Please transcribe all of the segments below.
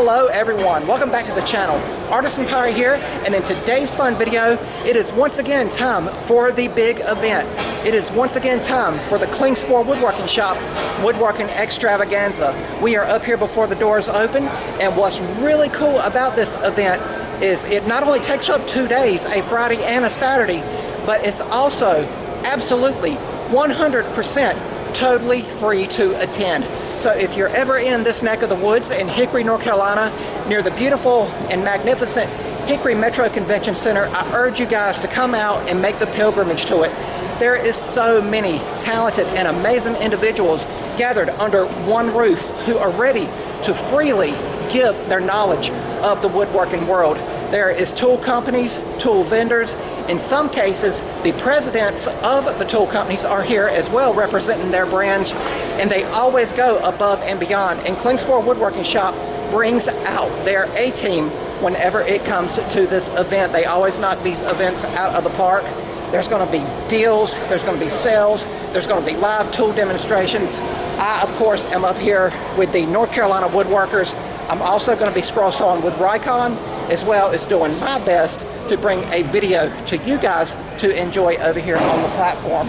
Hello everyone, welcome back to the channel. Artisan Pirate here, and in today's fun video, it is once again time for the big event. It is once again time for the Klingspor Woodworking Shop, Woodworking Extravaganza. We are up here before the doors open, and what's really cool about this event is it not only takes up 2 days, a Friday and a Saturday, but it's also absolutely 100% totally free to attend. So if you're ever in this neck of the woods in Hickory, North Carolina, near the beautiful and magnificent Hickory Metro Convention Center, I urge you guys to come out and make the pilgrimage to it. There is so many talented and amazing individuals gathered under one roof who are ready to freely give their knowledge of the woodworking world. There is tool companies, tool vendors. In some cases, the presidents of the tool companies are here as well, representing their brands, and they always go above and beyond. And Klingspor Woodworking Shop brings out their A-team whenever it comes to this event. They always knock these events out of the park. There's going to be deals, there's going to be sales, there's going to be live tool demonstrations. I, of course, am up here with the North Carolina Woodworkers. I'm also going to be scroll sawing with Rycon, as well as doing my best to bring a video to you guys to enjoy over here on the platform.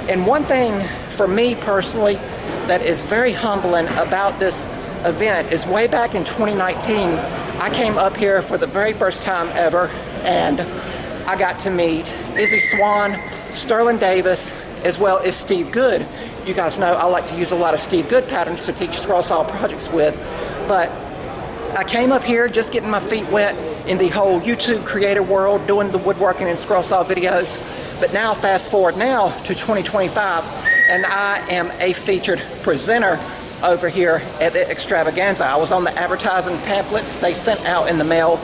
And one thing for me personally that is very humbling about this event is way back in 2019, I came up here for the very first time ever, and I got to meet Izzy Swan, Sterling Davis, as well as Steve Good. You guys know I like to use a lot of Steve Good patterns to teach scroll saw projects with, but I came up here just getting my feet wet in the whole YouTube creator world, doing the woodworking and scroll saw videos. But now, fast forward now to 2025, and I am a featured presenter over here at the Extravaganza. I was on the advertising pamphlets they sent out in the mail,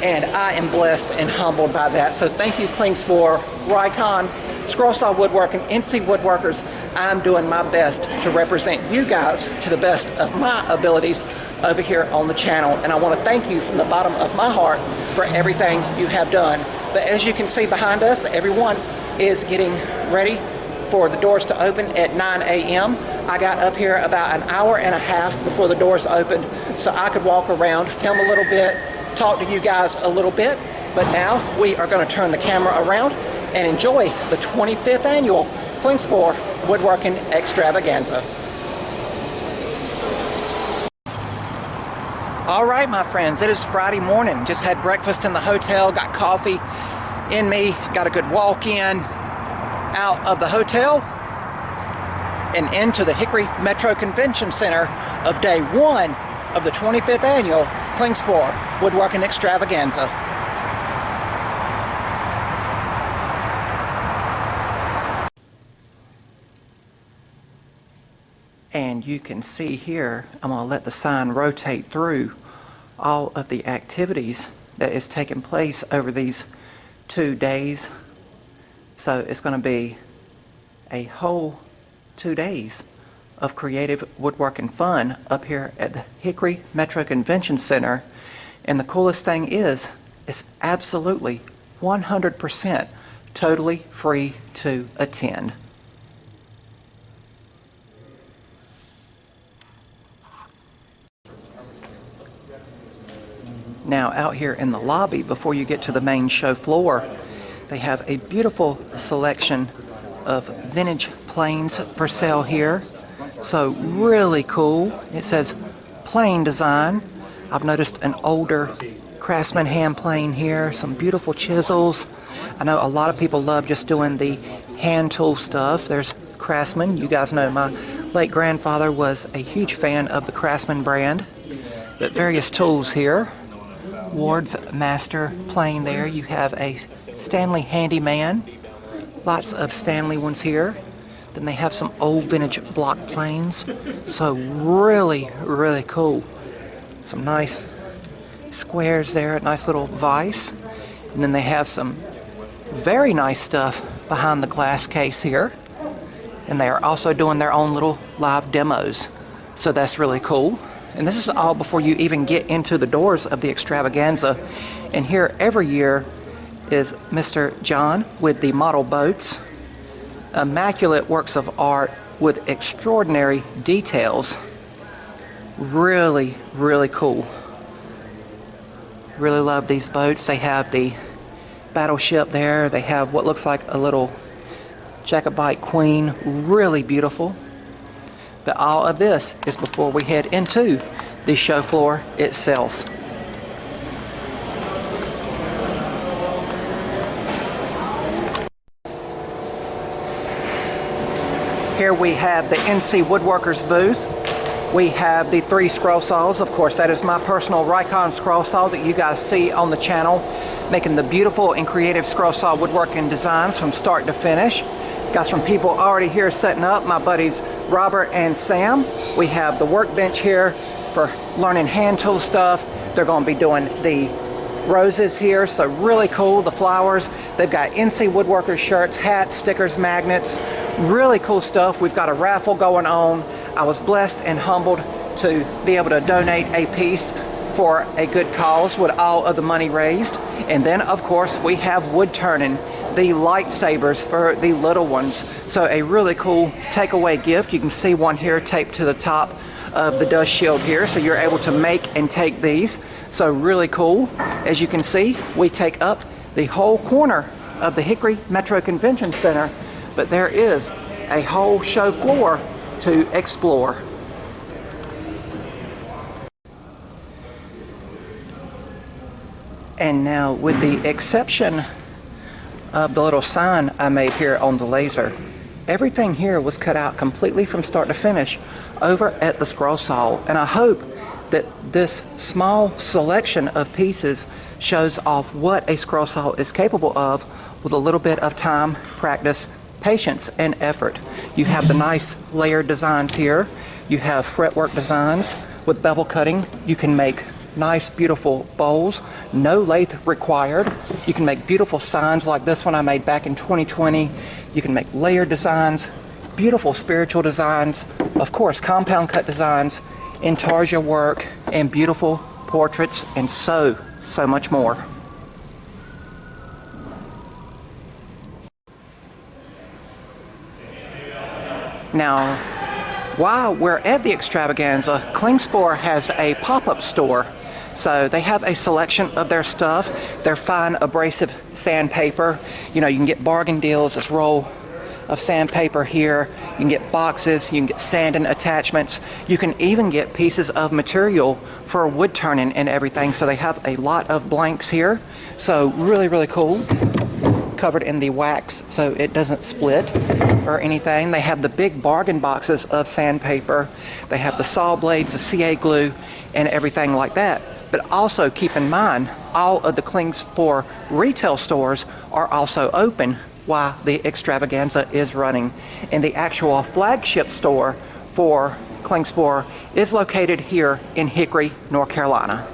and I am blessed and humbled by that. So thank you, Klingspor, Rycon, Scroll Saw Woodworking, NC Woodworkers. I'm doing my best to represent you guys to the best of my abilities over here on the channel. And I want to thank you from the bottom of my heart for everything you have done. But as you can see behind us, everyone is getting ready for the doors to open at 9 a.m. I got up here about an hour and a half before the doors opened so I could walk around, film a little bit, talk to you guys a little bit. But now we are going to turn the camera around and enjoy the 25th annual Klingspor Woodworking Extravaganza. All right, my friends, it is Friday morning. Just had breakfast in the hotel, got coffee in me, got a good walk in, out of the hotel, and into the Hickory Metro Convention Center of day one of the 25th annual Klingspor Woodworking Extravaganza. And you can see here, I'm going to let the sign rotate through all of the activities that is taking place over these 2 days. So it's going to be a whole 2 days of creative woodworking fun up here at the Hickory Metro Convention Center. And the coolest thing is, it's absolutely 100% totally free to attend. Now out here in the lobby, before you get to the main show floor, they have a beautiful selection of vintage planes for sale here. So really cool. It says plane design. I've noticed an older Craftsman hand plane here, some beautiful chisels. I know a lot of people love just doing the hand tool stuff. There's Craftsman. You guys know my late grandfather was a huge fan of the Craftsman brand. But various tools here. Ward's Master plane there. You have a Stanley Handyman. Lots of Stanley ones here. Then they have some old vintage block planes. So really, really cool. Some nice squares there, a nice little vise. And then they have some very nice stuff behind the glass case here. And they are also doing their own little live demos. So that's really cool. And this is all before you even get into the doors of the extravaganza. And here every year is Mr. John with the model boats. Immaculate works of art with extraordinary details. Really, really cool. Really love these boats. They have the battleship there. They have what looks like a little Jacobite queen. Really beautiful. But all of this is before we head into the show floor itself. Here we have the NC Woodworkers booth. We have the 3 scroll saws. Of course, that is my personal Rikon scroll saw that you guys see on the channel, making the beautiful and creative scroll saw woodworking designs from start to finish. Got some people already here setting up, my buddies Robert and Sam. We have the workbench here for learning hand tool stuff. They're going to be doing the roses here, so really cool, the flowers. They've got NC Woodworkers shirts, hats, stickers, magnets, really cool stuff. We've got a raffle going on. I was blessed and humbled to be able to donate a piece for a good cause with all of the money raised. And then of course we have wood turning, the lightsabers for the little ones. So a really cool takeaway gift. You can see one here taped to the top of the dust shield here, so you're able to make and take these. So really cool. As you can see, we take up the whole corner of the Hickory Metro Convention Center, but there is a whole show floor to explore. And now, with the exception of the little sign I made here on the laser, everything here was cut out completely from start to finish over at the scroll saw. And I hope that this small selection of pieces shows off what a scroll saw is capable of with a little bit of time, practice, patience, and effort. You have the nice layered designs here. You have fretwork designs with bevel cutting. You can make nice, beautiful bowls, no lathe required. You can make beautiful signs like this one I made back in 2020. You can make layered designs, beautiful spiritual designs, of course, compound cut designs, intarsia work, and beautiful portraits, and so much more. Now, while we're at the Extravaganza, Klingspor has a pop-up store. So they have a selection of their stuff. Their fine abrasive sandpaper. You know, you can get bargain deals, this roll of sandpaper here. You can get boxes, you can get sanding attachments. You can even get pieces of material for wood turning and everything. So they have a lot of blanks here. So really, really cool. Covered in the wax so it doesn't split or anything. They have the big bargain boxes of sandpaper. They have the saw blades, the CA glue, and everything like that. But also keep in mind, all of the Klingspor retail stores are also open while the Extravaganza is running. And the actual flagship store for Klingspor is located here in Hickory, North Carolina.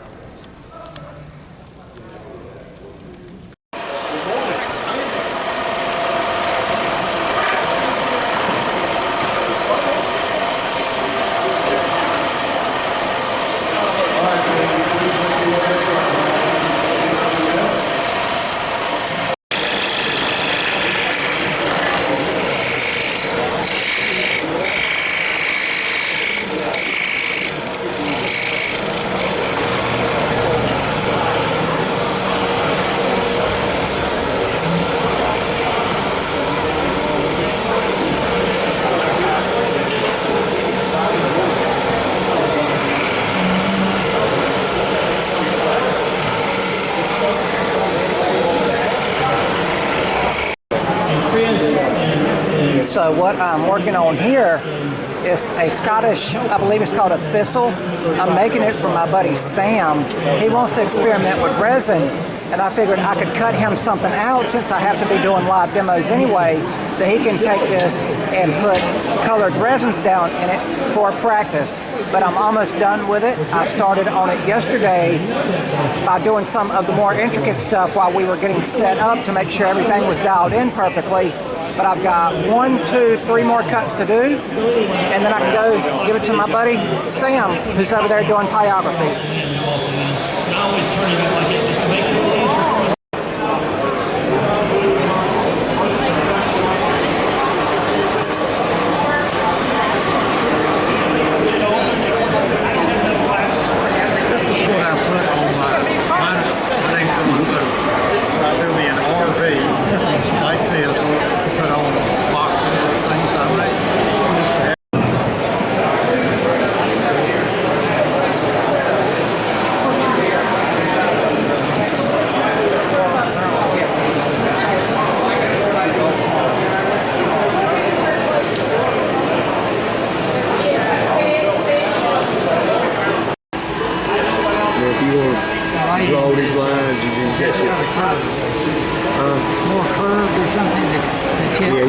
So what I'm working on here is a Scottish, I believe it's called a thistle. I'm making it for my buddy Sam. He wants to experiment with resin, and I figured I could cut him something out since I have to be doing live demos anyway, that he can take this and put colored resins down in it for practice. But I'm almost done with it. I started on it yesterday by doing some of the more intricate stuff while we were getting set up to make sure everything was dialed in perfectly. But I've got 1, 2, 3 more cuts to do, and then I can go give it to my buddy Sam, who's over there doing pyography. This is what I put on my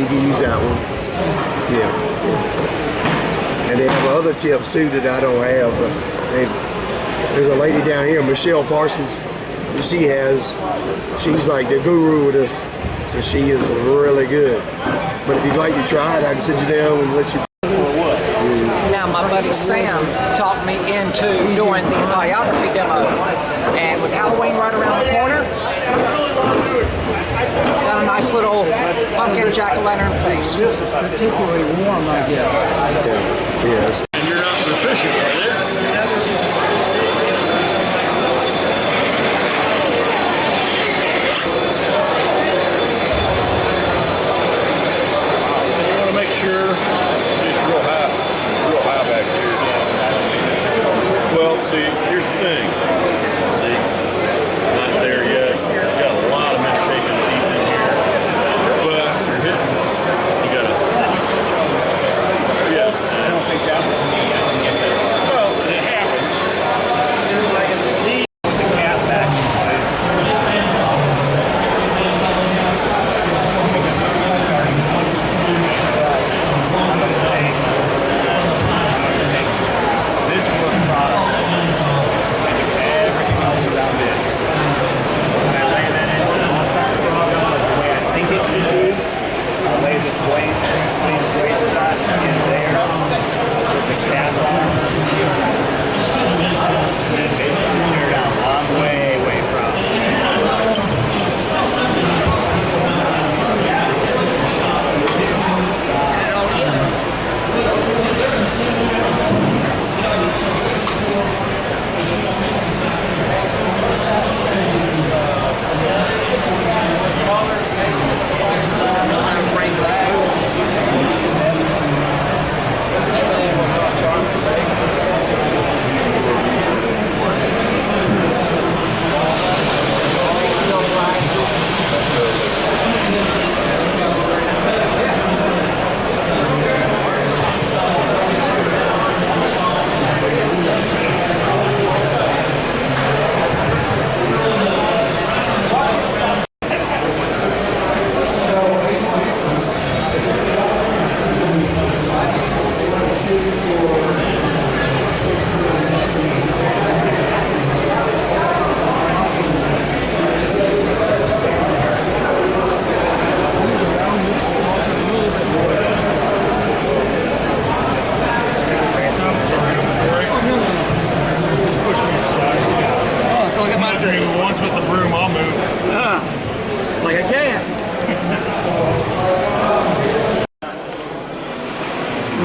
you can use that one. Yeah. And they have other tips too that I don't have, but there's a lady down here, Michelle Parsons, she's like the guru with us, so she is really good. But if you'd like to try it, I can sit you down and let you. Now my buddy Sam talked me into doing the biography demo, and with Halloween right around the corner, got a nice little pumpkin jack-o'-lantern face. This is particularly warm, I guess. Yes. And you're not proficient with it. You want to make sure it's real high back here. Well, see, here's the thing. See, not there yet. You got a lot of misshapen teeth in here, but you're hitting. You got to. Yeah. I don't think that was me. I can get that. Well, it happens. The cat back in place. I'm going to take this one product and everything else around it. When I lay that in, I'll start the product the way I think it should be. I'll lay this weight side in there with the cap on. And then basically tear it out. I'm way from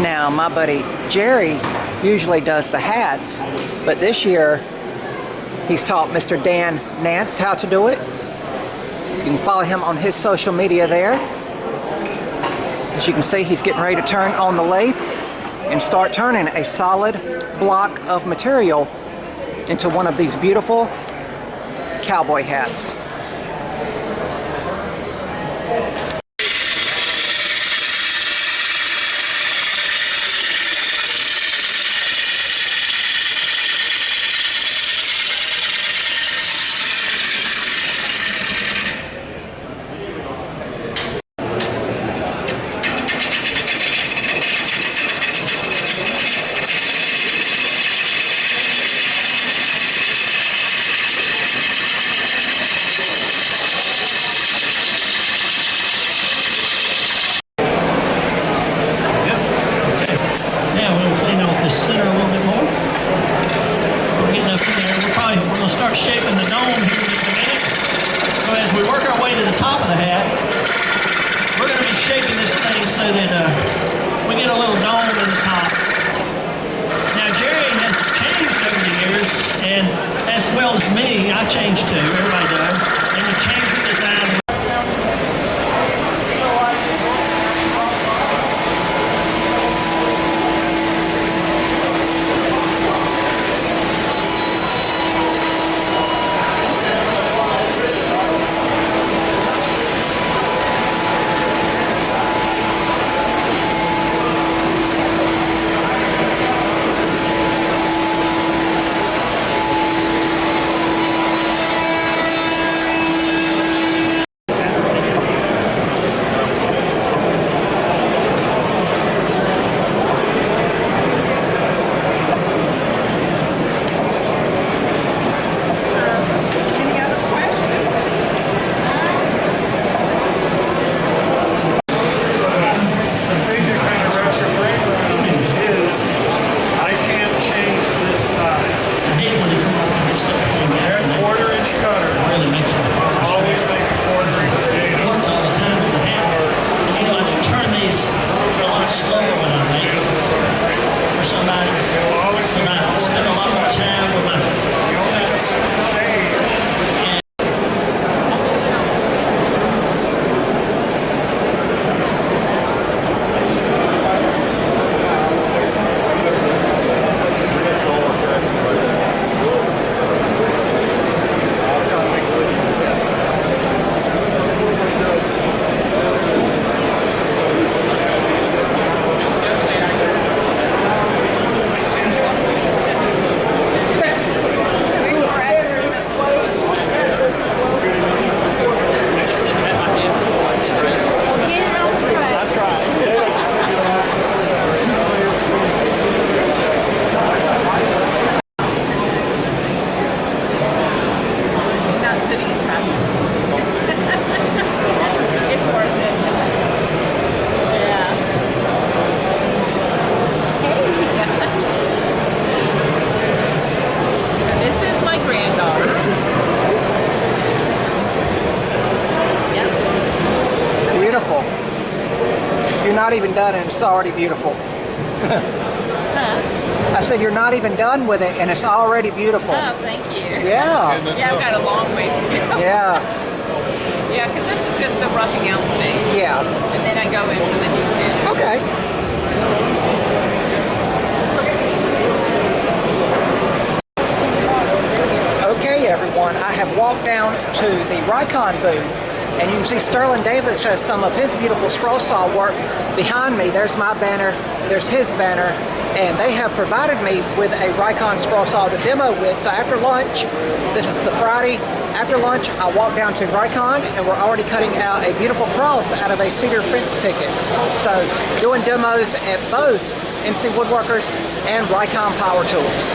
Now, my buddy Jerry usually does the hats, but this year he's taught Mr. Dan Nance how to do it. You can follow him on his social media there. As you can see, he's getting ready to turn on the lathe and start turning a solid block of material into one of these beautiful cowboy hats. not even done and it's already beautiful. I said you're not even done with it and it's already beautiful. Oh, thank you. Yeah. Yeah, I've got a long ways to go. Yeah. Yeah, because this is just the roughing out stage. Yeah. And then I go into the details. Okay. Okay, everyone, I have walked down to the Rikon booth, and you can see Sterling Davis has some of his beautiful scroll saw work behind me. There's my banner, there's his banner, and they have provided me with a Rikon scroll saw to demo with. So after lunch, this is the Friday, after lunch I walked down to Rikon, and we're already cutting out a beautiful cross out of a cedar fence picket. So doing demos at both NC Woodworkers and Rikon Power Tools.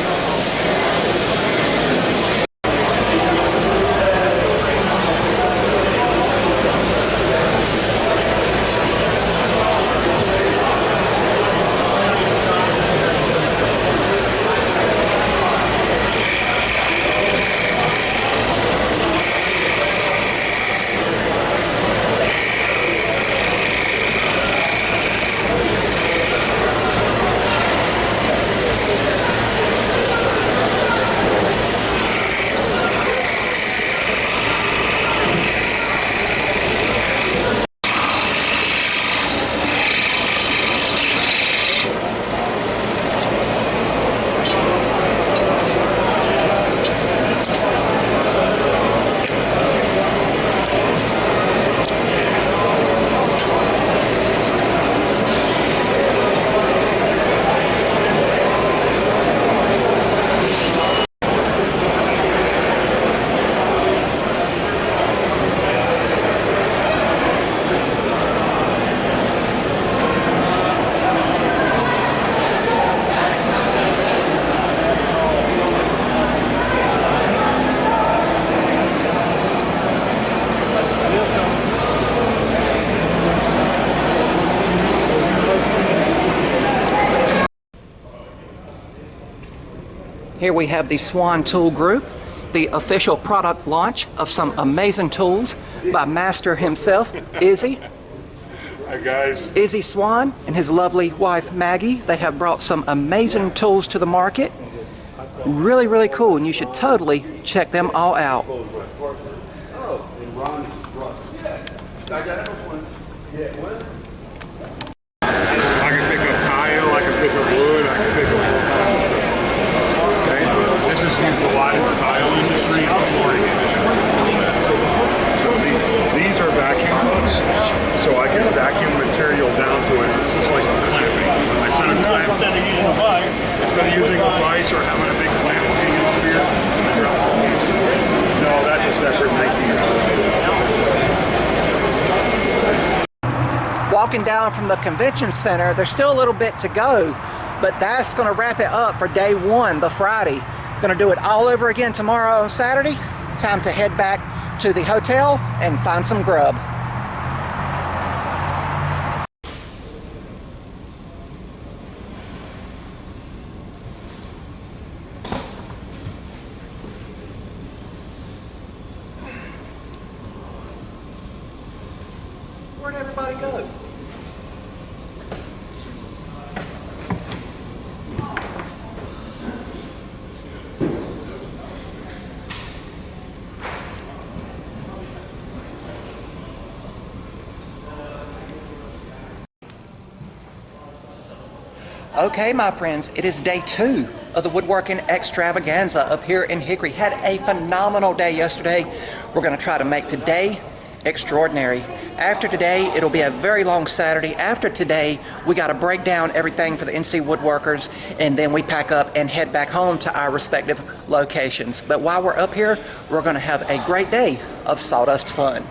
Here we have the Swan Tool Group, the official product launch of some amazing tools by Master himself, Izzy. Hi guys. Izzy Swan and his lovely wife Maggie. They have brought some amazing tools to the market. Really, really cool, and you should totally check them all out. I can pick up tile, I can pick up wood, I can pick up all kinds of stuff. Okay? This is used a lot in the tile industry and the flooring industry. So these are vacuum hooks, so I can vacuum material down to it. It's just like clamping. Instead of using a vise or having a big clamp hanging up here. No, that's a separate making. Walking down from the convention center, there's still a little bit to go, but that's going to wrap it up for day one, the Friday. Going to do it all over again tomorrow on Saturday. Time to head back to the hotel and find some grub. Where'd everybody go? Okay, my friends, it is day 2 of the Woodworking Extravaganza up here in Hickory. Had a phenomenal day yesterday. We're going to try to make today extraordinary. After today, it'll be a very long Saturday. After today, we got to break down everything for the NC Woodworkers, and then we pack up and head back home to our respective locations. But while we're up here, we're going to have a great day of sawdust fun.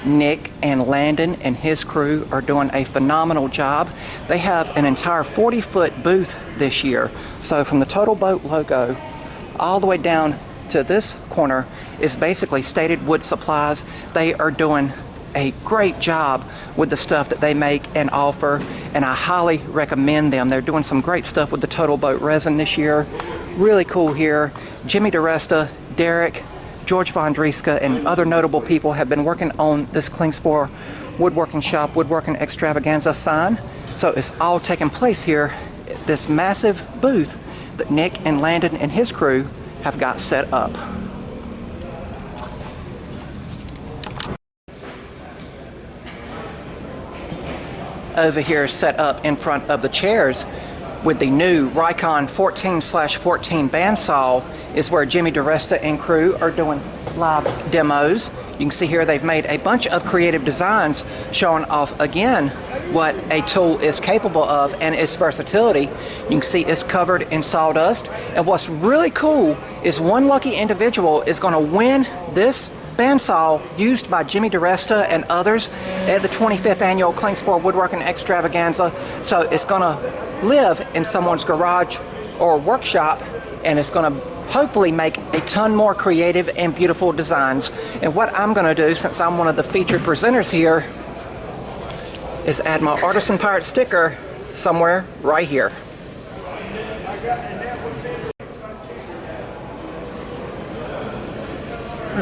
Nick and Landon and his crew are doing a phenomenal job. They have an entire 40-foot booth this year. So from the Total Boat logo all the way down to this corner is basically stated wood supplies. They are doing a great job with the stuff that they make and offer, and I highly recommend them. They're doing some great stuff with the Total Boat resin this year. Really cool here. Jimmy DeResta, Derek, George Von Drieska and other notable people have been working on this Klingspor Woodworking Shop, Woodworking Extravaganza sign. So it's all taking place here at this massive booth that Nick and Landon and his crew have got set up. Over here set up in front of the chairs with the new Rikon 14/14 bandsaw is where Jimmy DiResta and crew are doing live demos. You can see here they've made a bunch of creative designs showing off again what a tool is capable of and its versatility. You can see it's covered in sawdust, and what's really cool is one lucky individual is going to win this bandsaw used by Jimmy DiResta and others at the 25th annual Klingspor Woodworking Extravaganza. So it's going to live in someone's garage or workshop, and it's going to hopefully make a ton more creative and beautiful designs. And what I'm going to do, since I'm one of the featured presenters here, is add my Artisan Pirate sticker somewhere right here.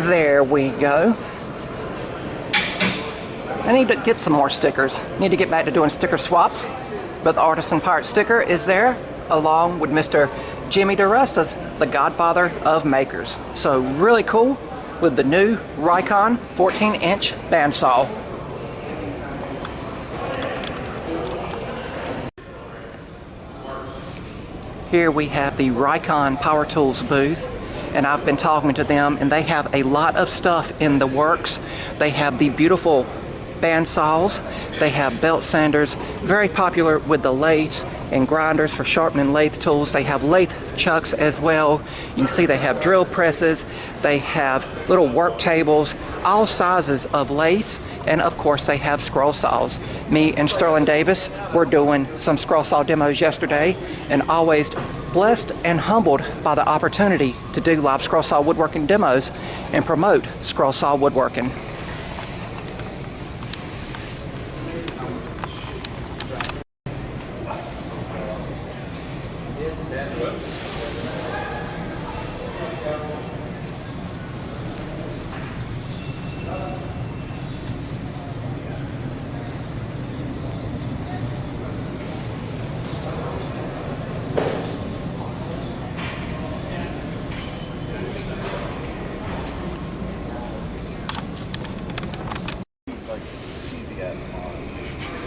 There we go. I need to get some more stickers. Need to get back to doing sticker swaps. But the Artisan Pirate sticker is there, along with Mr. Jimmy DiResta's, the godfather of makers. So really cool with the new Rikon 14-inch bandsaw. Here we have the Rikon Power Tools booth, and I've been talking to them, and they have a lot of stuff in the works. They have the beautiful bandsaws, they have belt sanders, very popular with the lathes and grinders for sharpening lathe tools. They have lathe chucks as well. You can see they have drill presses, they have little work tables, all sizes of lathes, and of course they have scroll saws. Me and Sterling Davis were doing some scroll saw demos yesterday, and always blessed and humbled by the opportunity to do live scroll saw woodworking demos and promote scroll saw woodworking.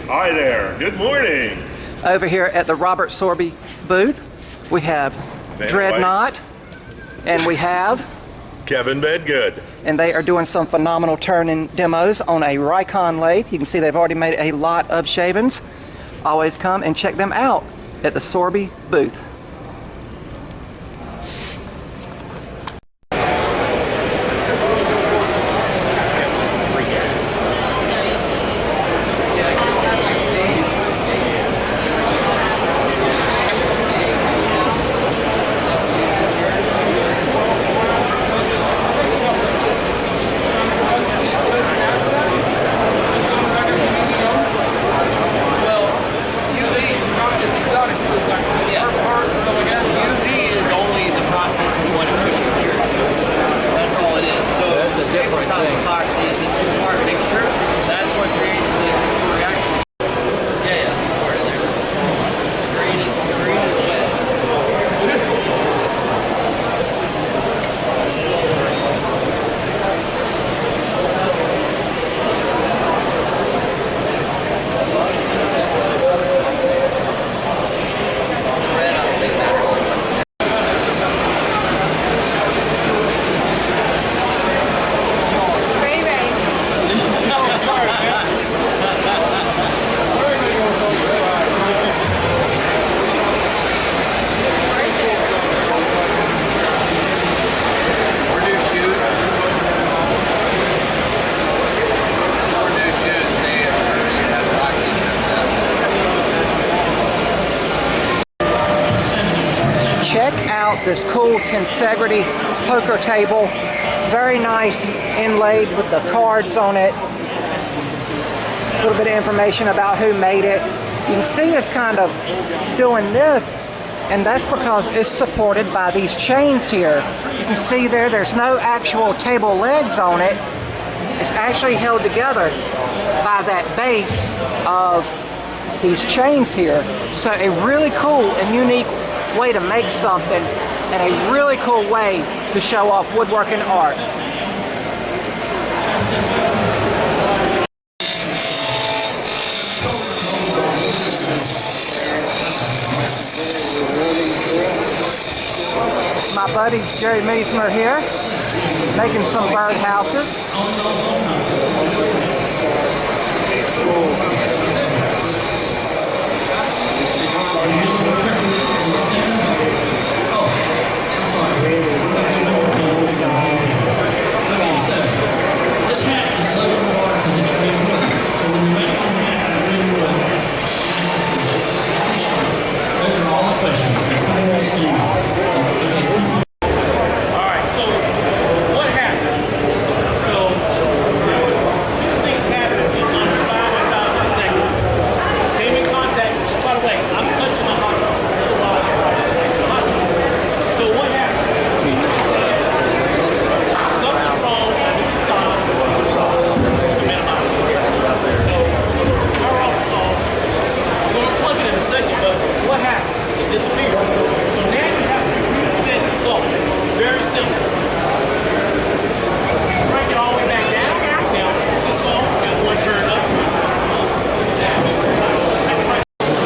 Hi there, good morning. Over here at the Robert Sorby booth, we have Dreadnought, and we have Kevin Bedgood. and they are doing some phenomenal turning demos on a Rikon lathe. You can see they've already made a lot of shavings. Always come and check them out at the Sorby booth. Check out this cool tensegrity poker table. Very nice, inlaid with the cards on it. A little bit of information about who made it. You can see us kind of doing this And that's because it's supported by these chains here. You can see there's no actual table legs on it. It's actually held together by that base of these chains here. So a really cool and unique way to make something, and a really cool way to show off woodworking art. My buddy Jerry Meisner here, making some bird houses.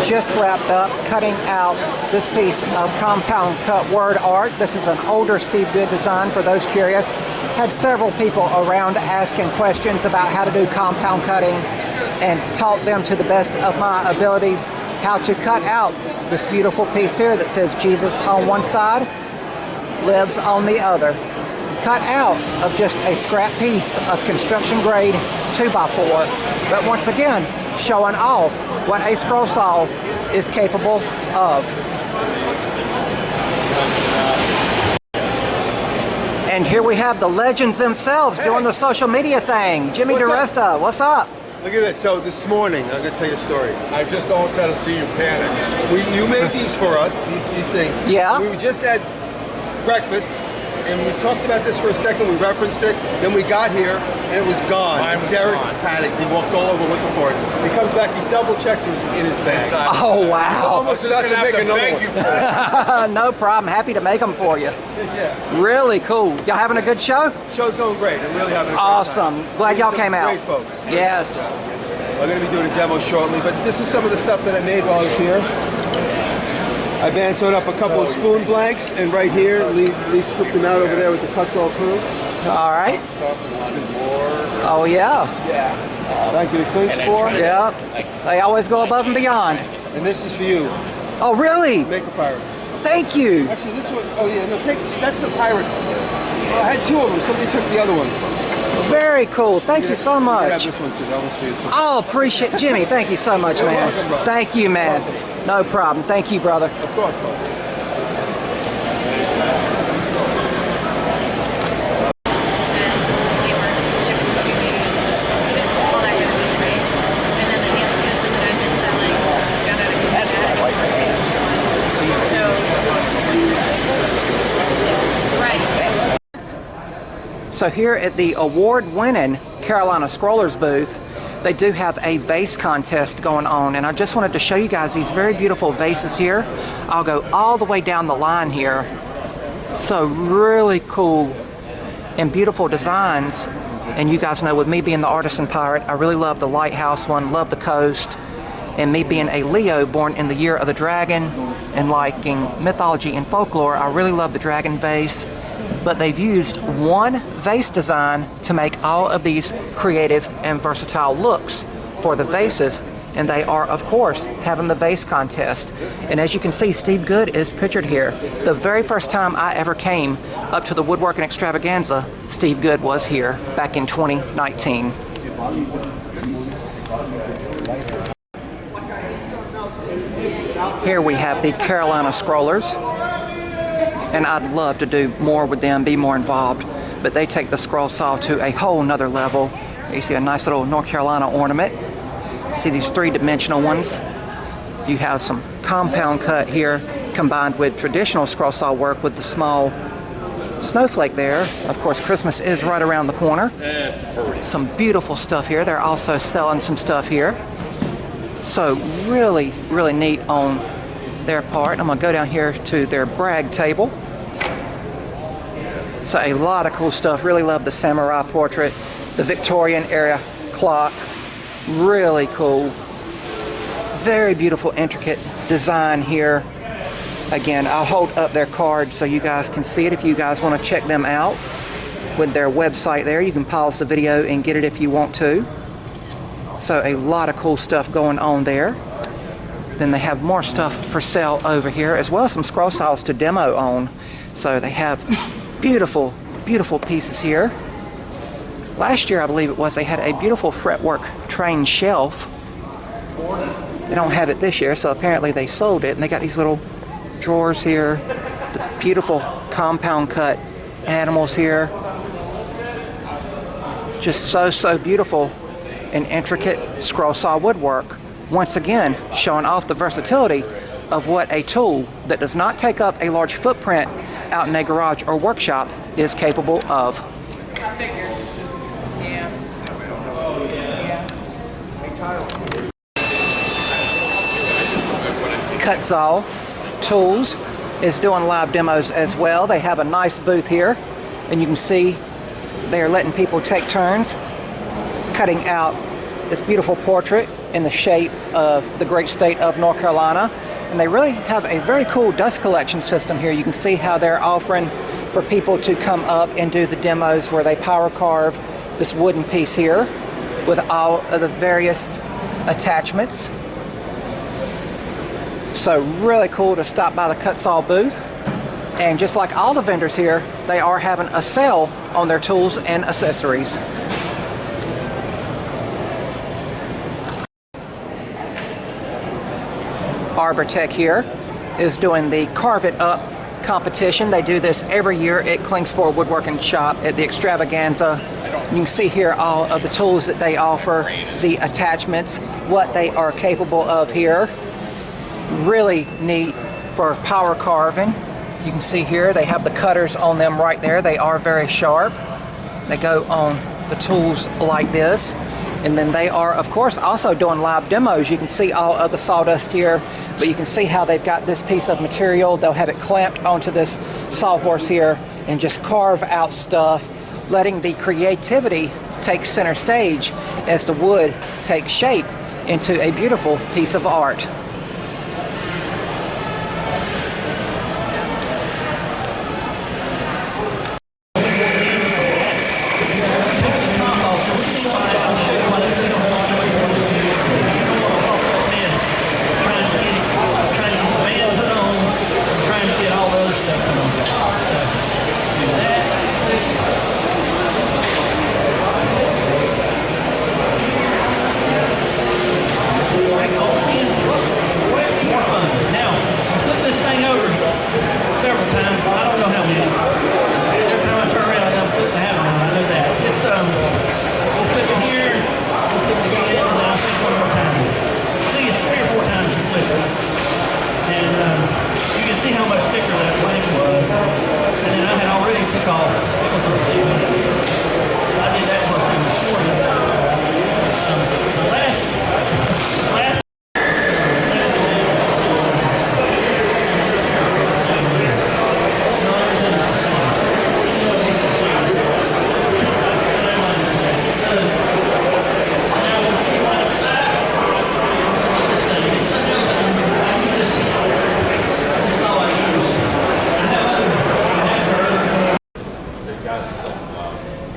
Just wrapped up cutting out this piece of compound cut word art. This is an older Steve Good design for those curious. Had several people around asking questions about how to do compound cutting, and taught them to the best of my abilities how to cut out this beautiful piece here that says Jesus on one side, lives on the other. Cut out of just a scrap piece of construction grade 2x4, but once again showing off what a scroll saw is capable of. And here we have the legends themselves doing the social media thing. Jimmy DeResta, what's up? Look at this. So this morning, I'm going to tell you a story. I just almost had to see you panic. You made these for us, these things. Yeah. We just had breakfast, and we talked about this for a second. We referenced it. Then we got here, and it was gone. Derek panicked. He walked all over looking for it. He comes back. He double checks. It was in his bag. Oh, wow. Almost about to make another one. No problem. Happy to make them for you. Yeah. Really cool. Y'all having a good show? Show's going great. I'm really having a great Awesome. time. Glad y'all came out. Great folks. Yes. I'm going to be doing a demo shortly, but this is some of the stuff that I made while I was here. I bandsawn up a couple of spoon blanks, and right here, Lee scooped them out over there with the cuts all through. All right. Oh, yeah. Thank you to Klingspor. Yep. They always go above and beyond. And this is for you. Oh, really? Make a pirate. Thank you. Actually, this one, oh yeah, no, that's the pirate. Oh, I had two of them. Somebody took the other one. Very cool. Thank you so You much. have this one too. That one's for you. Oh, appreciate Jimmy. Thank you so much, You're man. welcome, brother. Thank you, man. No problem. Thank you, brother. Of course, brother. So here at the award-winning Carolina Scrollers booth, they do have a vase contest going on, and I just wanted to show you guys these very beautiful vases here. I'll go all the way down the line here. So really cool and beautiful designs. And you guys know, with me being the Artisan Pirate, I really love the Lighthouse one, love the Coast, and me being a Leo born in the year of the dragon and liking mythology and folklore, I really love the dragon vase. But they've used one vase design to make all of these creative and versatile looks for the vases, and they are, of course, having the vase contest. And as you can see, Steve Good is pictured here. The very first time I ever came up to the Woodworking Extravaganza, Steve Good was here back in 2019. Here we have the Carolina Scrollers, and I'd love to do more with them, be more involved, but they take the scroll saw to a whole nother level. You see a nice little North Carolina ornament. See these three-dimensional ones. You have some compound cut here, combined with traditional scroll saw work with the small snowflake there. Of course, Christmas is right around the corner. Some beautiful stuff here. They're also selling some stuff here. So really, really neat on their part. I'm gonna go down here to their brag table. So a lot of cool stuff. Really love the samurai portrait, the Victorian era clock. Really cool. Very beautiful, intricate design here. Again, I'll hold up their card so you guys can see it if you guys want to check them out with their website there. You can pause the video and get it if you want to. So a lot of cool stuff going on there. Then they have more stuff for sale over here, as well as some scroll saws to demo on. So they have beautiful, beautiful pieces here. Last year, I believe it was, they had a beautiful fretwork train shelf. They don't have it this year, so apparently they sold it. And they got these little drawers here, the beautiful compound cut animals here. Just so beautiful and intricate scroll saw woodwork. Once again, showing off the versatility of what a tool that does not take up a large footprint out in a garage or workshop is capable of. Kutzall Tools is doing live demos as well. They have a nice booth here, and you can see they're letting people take turns cutting out this beautiful portrait in the shape of the great state of North Carolina. And they really have a very cool dust collection system here. You can see how they're offering for people to come up and do the demos where they power carve this wooden piece here with all of the various attachments. So really cool to stop by the Kutzall booth. And just like all the vendors here, they are having a sale on their tools and accessories. Arbortech here is doing the Carve It Up competition. They do this every year at Klingspor Woodworking Shop at the Extravaganza. You can see here all of the tools that they offer, the attachments, what they are capable of here. Really neat for power carving. You can see here they have the cutters on them right there. They are very sharp. They go on the tools like this. And then they are, of course, also doing live demos. You can see all of the sawdust here, but you can see how they've got this piece of material. They'll have it clamped onto this sawhorse here and just carve out stuff, letting the creativity take center stage as the wood takes shape into a beautiful piece of art.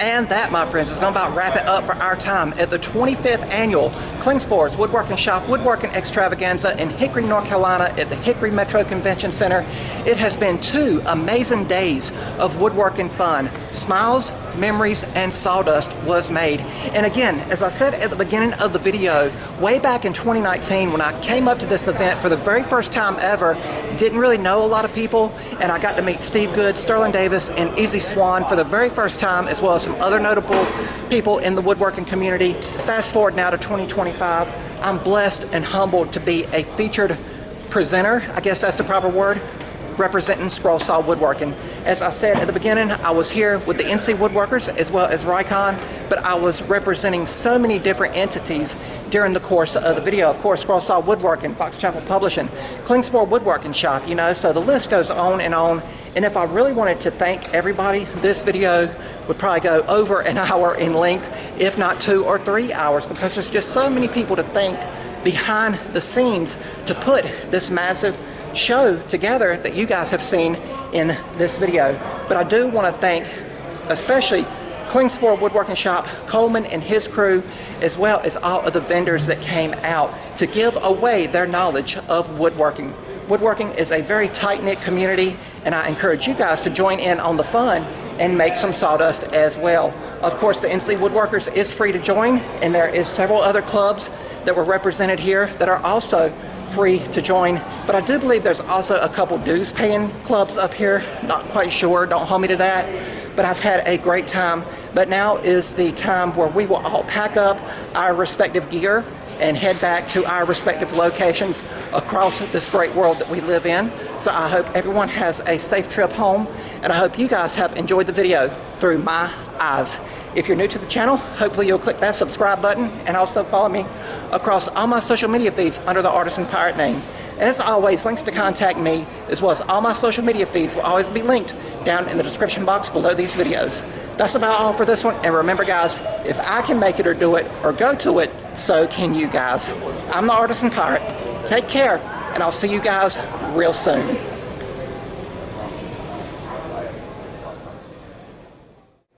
And that, my friends, is going to about wrap it up for our time at the 25th annual Klingspor's Woodworking Shop Woodworking Extravaganza in Hickory, North Carolina at the Hickory Metro Convention Center. It has been 2 amazing days of woodworking fun. Smiles, memories, and sawdust was made. And again, as I said at the beginning of the video, way back in 2019 when I came up to this event for the very first time ever, didn't really know a lot of people, and I got to meet Steve Good, Sterling Davis, and Izzy Swan for the very first time, as well as some other notable people in the woodworking community. Fast forward now to 2025, I'm blessed and humbled to be a featured presenter, I guess that's the proper word, representing Scroll Saw Woodworking. As I said at the beginning, I was here with the NC Woodworkers as well as Rycon, but I was representing so many different entities during the course of the video. Of course, Scroll Saw Woodworking, Fox Chapel Publishing, Klingspor Woodworking Shop, you know, so the list goes on. And if I really wanted to thank everybody, this video would probably go over an hour in length, if not 2 or 3 hours, because there's just so many people to thank behind the scenes to put this massive show together that you guys have seen in this video. But I do want to thank especially Klingspor Woodworking Shop, Coleman and his crew, as well as all of the vendors that came out to give away their knowledge of woodworking. Woodworking is a very tight-knit community, and I encourage you guys to join in on the fun and make some sawdust as well. Of course, the NC Woodworkers is free to join, and there is several other clubs that were represented here that are also free to join. But I do believe there's also a couple dues paying clubs up here. Not quite sure, don't hold me to that. But I've had a great time. But now is the time where we will all pack up our respective gear and head back to our respective locations across this great world that we live in. So I hope everyone has a safe trip home, and I hope you guys have enjoyed the video through my eyes. If you're new to the channel, hopefully you'll click that subscribe button and also follow me across all my social media feeds under the Artisan Pirate name. As always, links to contact me as well as all my social media feeds will always be linked down in the description box below these videos. That's about all for this one, and remember guys, if I can make it or do it or go to it, so can you guys. I'm the Artisan Pirate. Take care, and I'll see you guys real soon.